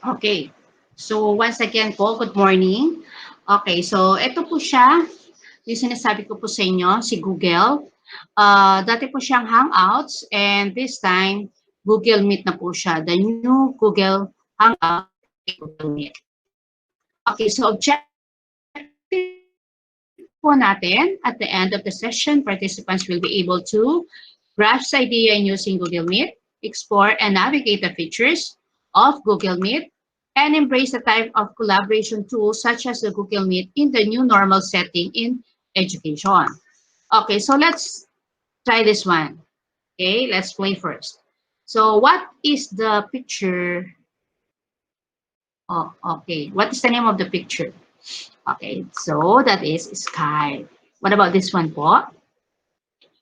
Okay. So, once again po, good morning. Okay, so ito po siya, yung sinasabi ko po sa inyo, si Google. Dati po siyang Hangouts and this time, Google Meet na po siya. The new Google Hangout, Google Meet. Okay, so objective po natin, at the end of the session, participants will be able to grasp the idea in using Google Meet, explore and navigate the features of Google Meet, and embrace the type of collaboration tools such as the Google Meet in the new normal setting in education. Okay, so let's try this one. Okay, let's play first. So what is the picture? Oh, okay. What is the name of the picture? Okay, so that is sky. What about this one po?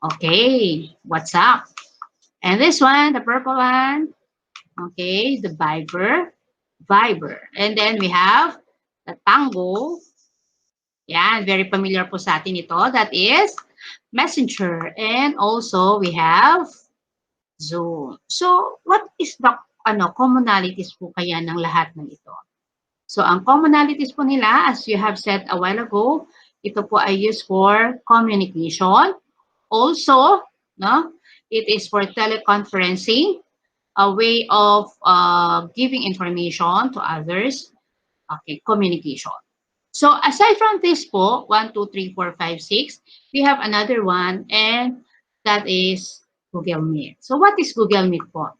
Okay, what's up? And this one, the purple one, okay, the Viber. And then we have the Tango. Yeah, very familiar po sa atin ito. That is Messenger. And also we have Zoom. So, what is the commonalities po kaya ng lahat ng ito? So, ang commonalities po nila, as you have said a while ago, ito po ay used for communication. Also, no, it is for teleconferencing, a way of giving information to others. Okay, communication. So, aside from this po, 1, 2, 3, 4, 5, 6, we have another one, and that is Google Meet. So, what is Google Meet po?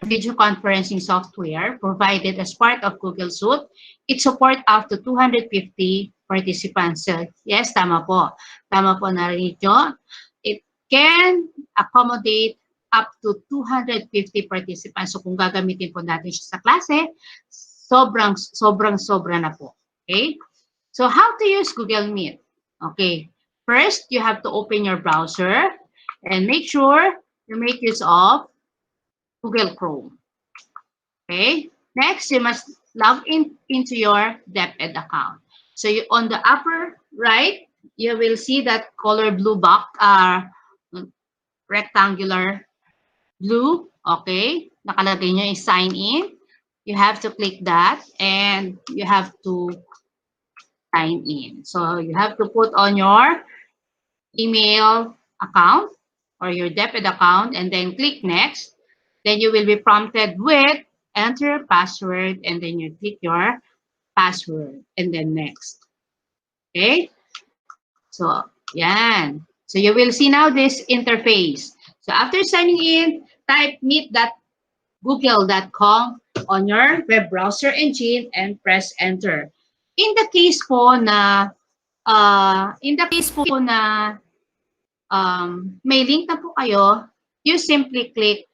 Video conferencing software provided as part of Google Suite. It supports up to 250 participants. So, yes, tama po. Tama po, narinig nyo. It can accommodate up to 250 participants. So, kung gagamitin po natin siya sa klase, sobra na po. Okay? So, how to use Google Meet? Okay. First, you have to open your browser and make sure you make use of Google Chrome. Okay. Next, you must log into your DepEd account. So you, on the upper right, you will see that color blue box, rectangular blue. Okay. Nakalagay nyo yung sign in. You have to click that and you have to sign in. So you have to put on your email account or your DepEd account and then click next. Then you will be prompted with enter your password and then you click your password and then next. Okay? So, yan. So you will see now this interface. So after signing in, type meet.google.com on your web browser engine and press enter. In the case po na may link na po kayo, you simply click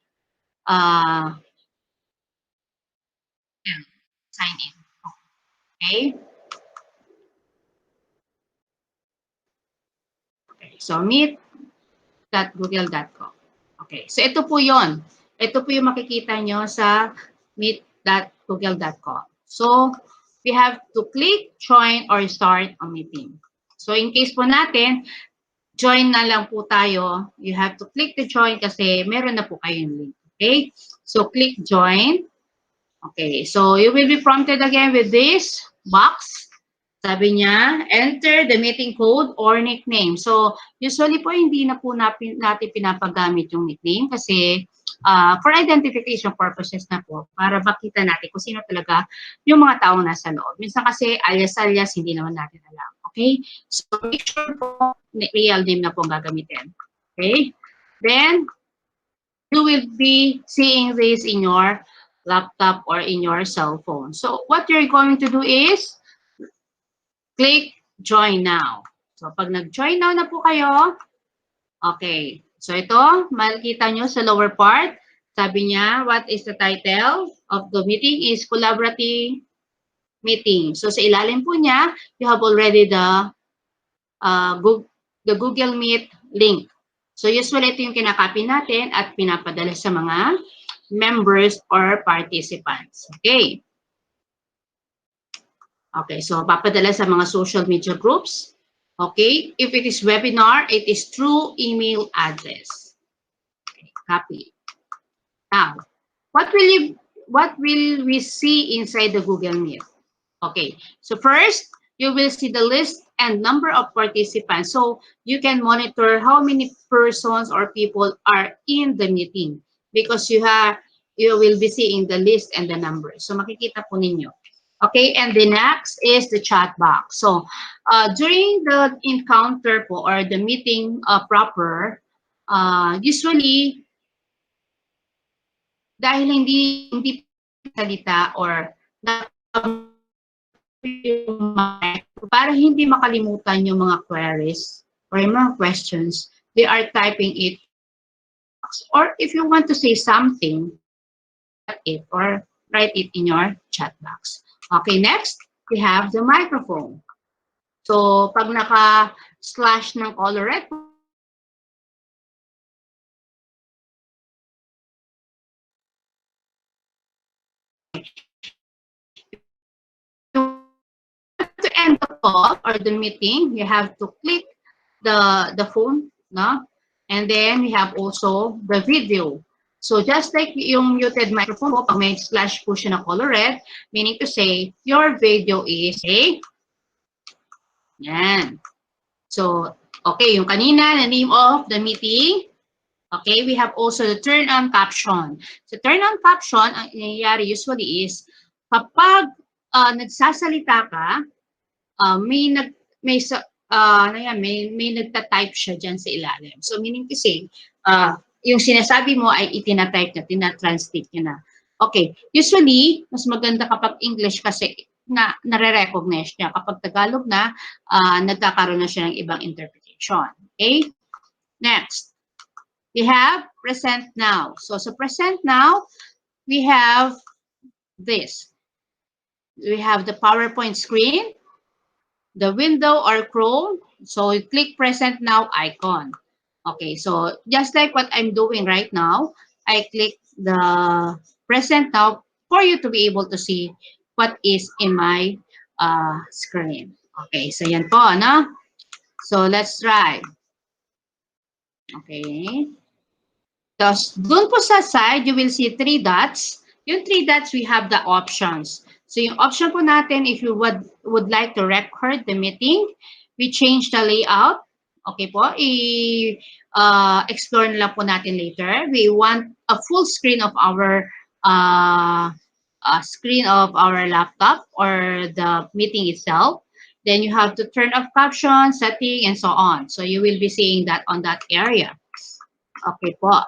sign in. Okay? Okay. So, meet.google.com. Okay. So, ito po yon. Ito po yung makikita nyo sa meet.google.com. So, we have to click, join, or start a meeting. So, in case po natin, join na lang po tayo. You have to click the join kasi meron na po kayong link. Okay? So, click join. Okay. So, you will be prompted again with this box. Sabi niya, enter the meeting code or nickname. So, usually po, hindi na po natin pinapagamit yung nickname kasi for identification purposes na po, para makita natin kung sino talaga yung mga taong nasa loob. Minsan kasi, alias-alias, hindi naman natin alam. Okay? So, make sure po, real name na po gagamitin. Okay? Then, you will be seeing this in your laptop or in your cell phone. So, what you're going to do is, click join now. So, pag nag-join now na po kayo, okay. So, ito, makikita nyo sa lower part, sabi niya, what is the title of the meeting is collaborative meeting. So, sa ilalim po niya, you have already the Google Meet link. So, usually ito yung kinakopy natin at pinapadala sa mga members or participants. Okay. Okay, so papadala sa mga social media groups. Okay, if it is webinar, it is through email address. Okay, copy. Now, what will we see inside the Google Meet? Okay, so first, you will see the list and number of participants. So you can monitor how many persons or people are in the meeting because you will be seeing the list and the numbers. So makikita po ninyo. Okay, and the next is the chat box. So during the encounter po or the meeting proper, usually dahil hindi salita or para hindi makalimutan yung mga queries or yung mga questions, they are typing it. Or if you want to say something, type it or write it in your chat box. Okay, next, we have the microphone. So, pag naka-slash ng color red, to end the call or the meeting, you have to click the phone, no? And then we have also the video. So just like yung muted microphone po, pag may slash po siya na color red, meaning to say, your video is a, yan. So, okay, yung kanina, the name of the meeting. Okay, we have also the turn on caption. So turn on caption, ang nangyayari usually is, kapag nagsasalita ka, may may nagta-type siya diyan sa ilalim. So meaning to say, yung sinasabi mo ay itina-type na, tina-translate niya na. Okay, usually mas maganda kapag English kasi nare-recognize niya. Kapag Tagalog na, nagkakaroon na siya ng ibang interpretation. Okay? Next, we have present now. So sa present now, we have this. We have the PowerPoint screen, the window or Chrome. So you click present now icon. Okay, so just like what I'm doing right now, I click the present now for you to be able to see what is in my screen. Okay, so yan po, no? So let's try. Okay. Tapos, dun po sa side, you will see 3 dots. Yung 3 dots, we have the options. So, yung option po natin, if you would like to record the meeting, we change the layout. Okay po, explore na lang po natin later. We want a full screen of our laptop or the meeting itself. Then you have to turn off caption, setting, and so on. So, you will be seeing that on that area. Okay po.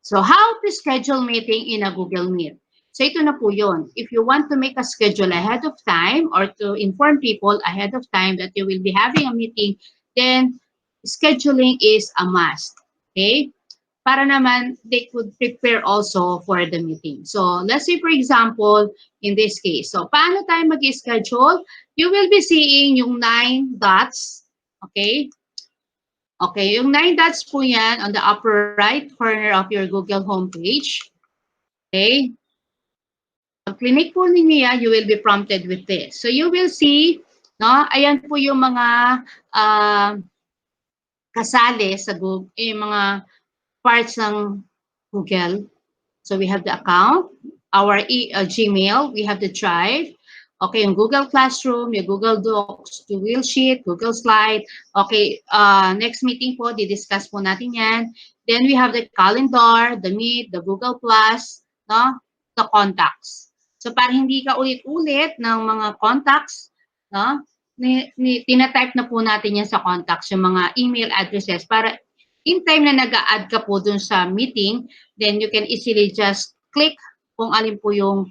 So how to schedule meeting in a Google Meet? So ito na po yun. If you want to make a schedule ahead of time or to inform people ahead of time that you will be having a meeting, then scheduling is a must. Okay? Para naman they could prepare also for the meeting. So let's say for example, in this case. So paano tayo mag-schedule? You will be seeing yung 9 dots. Okay? Okay, yung 9 dots po yan on the upper right corner of your Google homepage. Okay. Pag click po ninyo yan, you will be prompted with this. So you will see, no, ayan po yung mga kasali sa Google, yung mga parts ng Google. So we have the account, our Gmail, we have the Drive, okay, yung Google Classroom, yung Google Docs, Google Sheet, Google Slide. Okay, next meeting po, di-discuss po natin yan. Then we have the calendar, the Meet, the Google Plus, no? The contacts. So para hindi ka ulit-ulit ng mga contacts, no? Tina-type na po natin yan sa contacts, yung mga email addresses para in time na nag-a-add ka po dun sa meeting, then you can easily just click kung alin po yung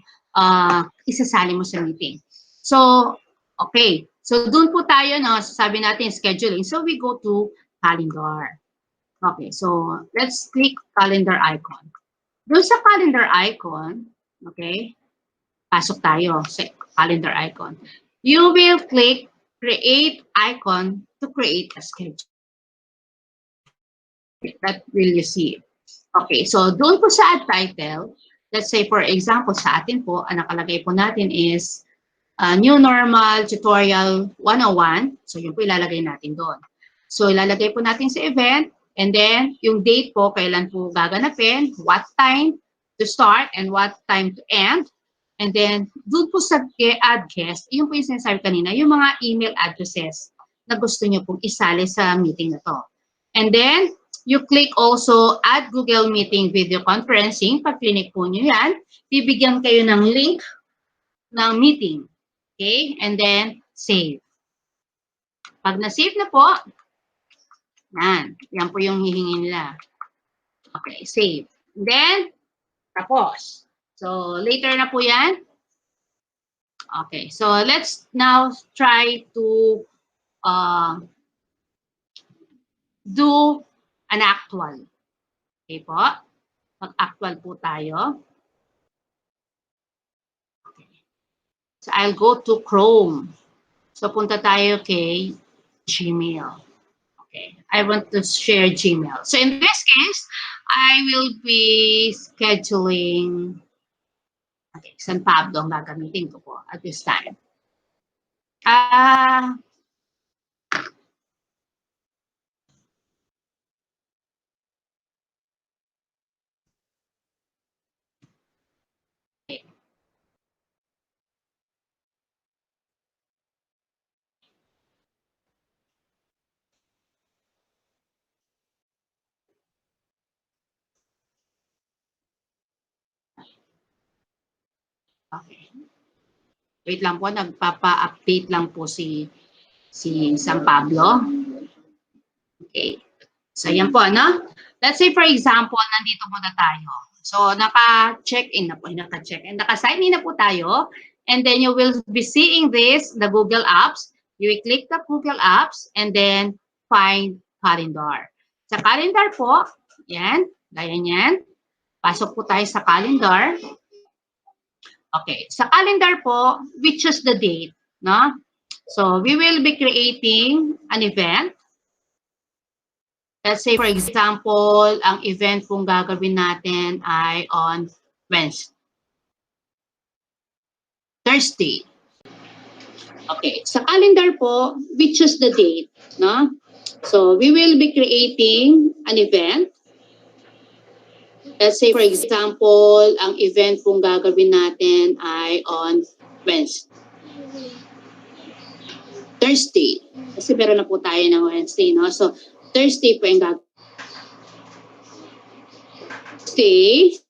isasali mo sa meeting. So, okay. So, dun po tayo, no, sabi natin scheduling. So, we go to calendar. Okay. So, let's click calendar icon. Dun sa calendar icon, okay, pasok tayo sa calendar icon. You will click create icon to create a schedule. That will you see. Okay, so doon po sa add title, let's say for example sa atin po, ang nakalagay po natin is New Normal Tutorial 101. So yun po ilalagay natin doon. So ilalagay po natin sa event and then yung date po, kailan po gaganapin, what time, to start and what time to end. And then, doon po sa add guest, yun po yung sinasabi kanina, yung mga email addresses na gusto nyo pong isali sa meeting na to. And then, you click also add Google Meeting video conferencing. Pag click po nyo yan, bibigyan kayo ng link ng meeting. Okay? And then, save. Pag na-save na po, yan po yung hihingi nila. Okay, save. And then, tapos. So, later na po yan. Okay, so let's now try to do an actual. Okay po? Mag-actual po tayo. Okay. So, I'll go to Chrome. So, punta tayo kay Gmail. Okay, I want to share Gmail. So, in this case, I will be scheduling, okay, San Pablo ang gagamitin ko po at this time. Okay. Okay. Wait lang po, nagpapa-update lang po si San Pablo. Okay. So, yan po, no? Let's say, for example, nandito muna tayo. So, naka-check-in na po, naka-check-in. Naka-sign in na po tayo. And then, you will be seeing this, the Google Apps. You will click the Google Apps and then find calendar. Sa calendar po, yan, gaya niyan. Pasok po tayo sa calendar. Okay, sa calendar po, we choose the date, no? So, we will be creating an event. Let's say, for example, ang event kung gagawin natin ay on Wednesday. Thursday. Okay, sa calendar po, we choose the date, no? So, we will be creating an event. Let's say, for example, ang event kung gagawin natin ay on Wednesday. Thursday. Kasi meron na po tayo ng Wednesday, no? So, Thursday po yung gagawin. Thursday.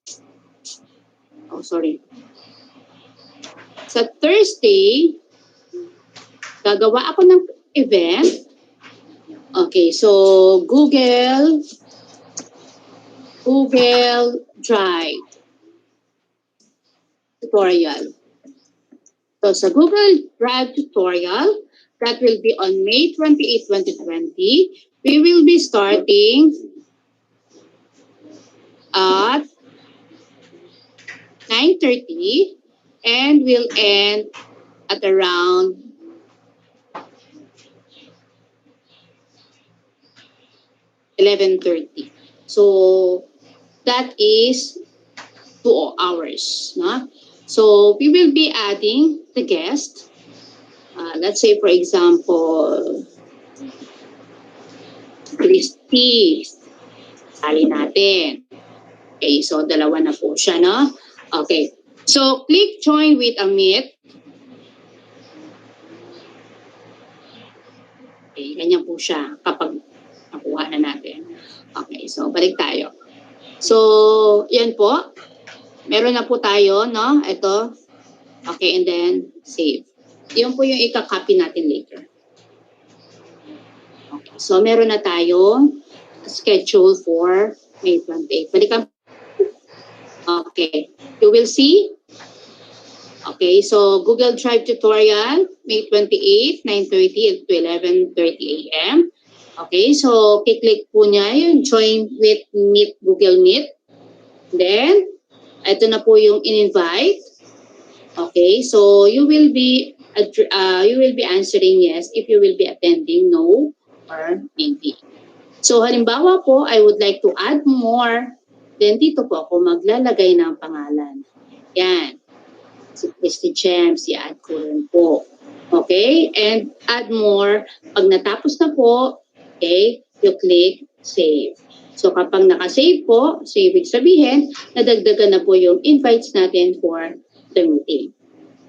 Oh, sorry. Sa Thursday, gagawa ako ng event. Okay, so Google Drive tutorial. So sa Google Drive tutorial, that will be on May 28, 2020. We will be starting at 9:30 and will end at around 11:30. So that is 2 hours. No? So we will be adding the guest. Let's say, for example, Christy. Sali natin. Okay, so dalawa na po siya, no? Okay. So click join with a meet. Okay, ganyan po siya kapag nakuha na natin. Okay, so balik tayo. So, yan po. Meron na po tayo, no? Ito. Okay, and then save. Yun po yung ika-copy natin later. Okay, so meron na tayo schedule for May 28. Balikan. Okay, you will see. Okay, so Google Drive tutorial, May 28, 9:30 to 11:30 a.m. Okay, so kiklik po niya yung join with Meet, Google Meet. Then, ito na po yung in-invite. Okay, so you will be answering yes if you will be attending, no, or maybe. So halimbawa po, I would like to add more. Then dito po ako maglalagay ng pangalan. Yan. Si sp2nhs, i-add ko rin po. Okay, and add more. Pag natapos na po, okay, you click save. So kapag nakasave po, so ibig sabihin, nadagdagan na po yung invites natin for the meeting.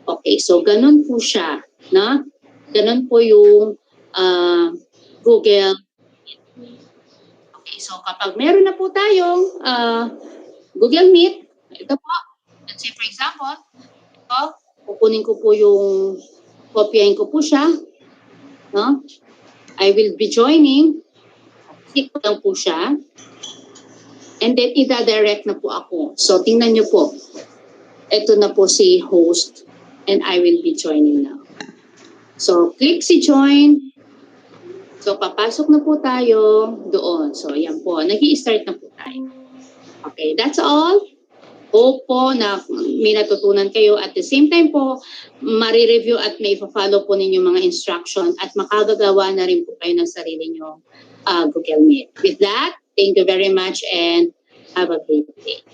Okay, so ganun po siya. No? Ganun po yung Google. Okay, so kapag meron na po tayong Google Meet, ito po, let's say for example, ito, kukunin ko po yung, kopyahin ko po siya, no? I will be joining, click ko lang po siya, and then ida-direct na po ako. So tingnan nyo po, ito na po si host, and I will be joining now. So click si join, so papasok na po tayo doon. So yan po, nag-i-start na po tayo. Okay, that's all. Hope po na may natutunan kayo. At the same time po, ma-review at may follow po ninyo mga instruction at makagagawa na rin po kayo ng sarili nyo Google Meet. With that, thank you very much and have a great day.